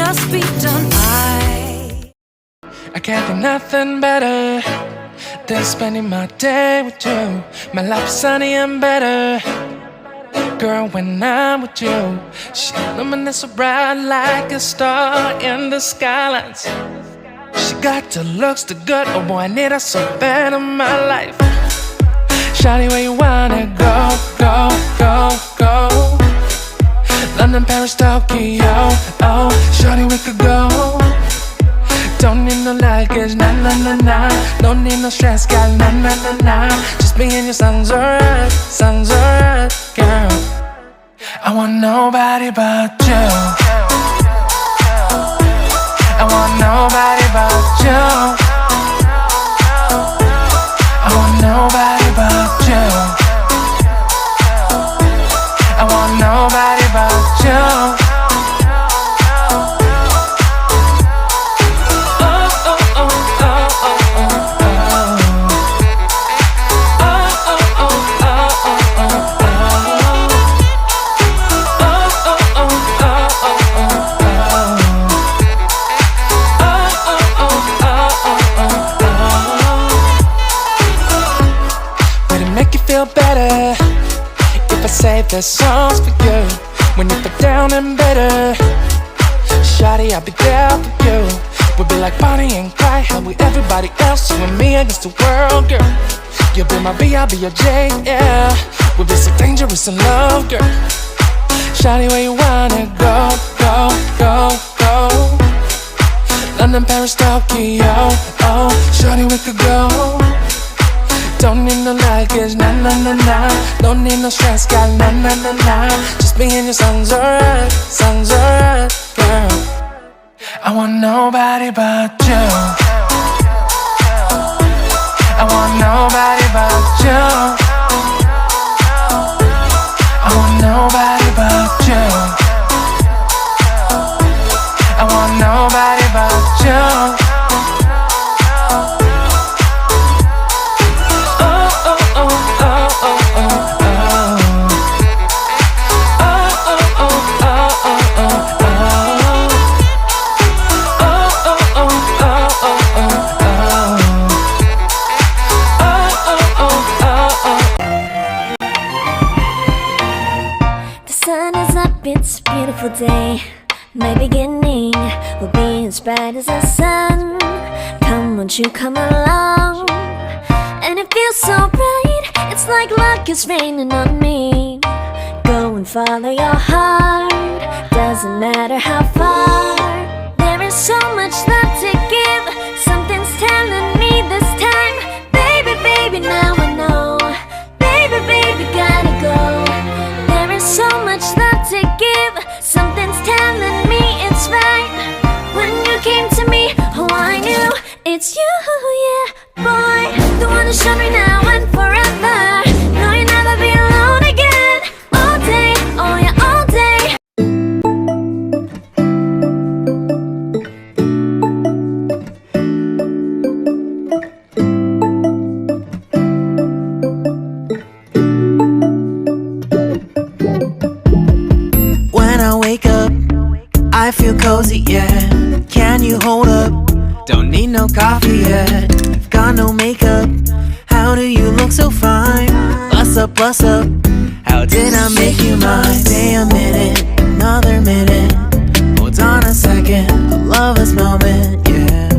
must be done. I can't think nothing better than spending my day with you. My life's sunny and better, girl, when I'm with you. She illuminates so bright like a star in the skylines. She got the looks, the good, oh boy, I need her so bad in my life. Shawty, where you wanna go, go, go, go? London, Paris, Tokyo, oh, shawty, we could go. Don't need no luggage, nah, nah, nah, nah. Don't need no stress, girl, nah, nah, nah, nah. Just me and you sounds alright, girl. I want nobody but you. I want nobody but you. I want nobody but you. I want nobody but you. Better if I save the songs for you when you feel down and bitter. Shawty, I'll be there for you. We'll be like Bonnie and Clyde, how we everybody else, you and me against the world, girl. You'll be my B, I'll be your J, yeah. We'll be so dangerous in love, girl. Shawty, where you wanna go, go, go, go? London, Paris, Tokyo, oh, shawty, we could go. Don't need no luggage, nah, nah, nah, nah. Don't need no stress, girl, nah, nah, nah, nah. Just me and you sounds alright, girl. I want nobody but you. I want nobody but you. I want nobody but you. I want nobody but you. It's a beautiful day. My beginning will be as bright as the sun. Come, won't you come along? And it feels so bright, it's like luck is raining on me. Go and follow your heart, doesn't matter how far. There is so much love to give. Something's telling me this time. Baby, baby, now I know. Baby, baby, gotta go. There is so much love to give. Something's telling me it's right. When you came to me, oh, I knew it's you, yeah, boy. The one who showed me now and forever. No, you'll never be alone again. All day, oh yeah, all day. When I wake up, I feel cozy, yeah. Can you hold up? Don't need no coffee yet. I've got no makeup. How do you look so fine? Bust up, bust up. How did I make you mine? Stay a minute, another minute. Hold on a second, I love this moment, yeah.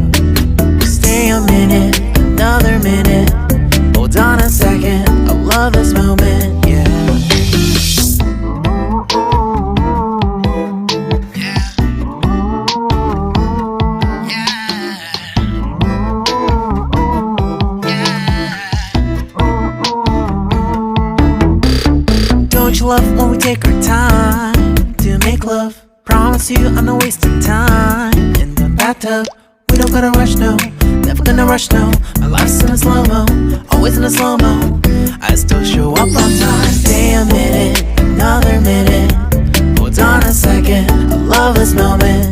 Stay a minute, another minute. Hold on a second, I love this moment, yeah. Don't you love when we take our time to make love? Promise you I'm not wasting time in the bathtub. We don't gotta rush, no. Never gonna rush, no. My life's in a slow-mo, always in a slow-mo. I still show up on time. Stay a minute, another minute. Hold on a second, I love this moment.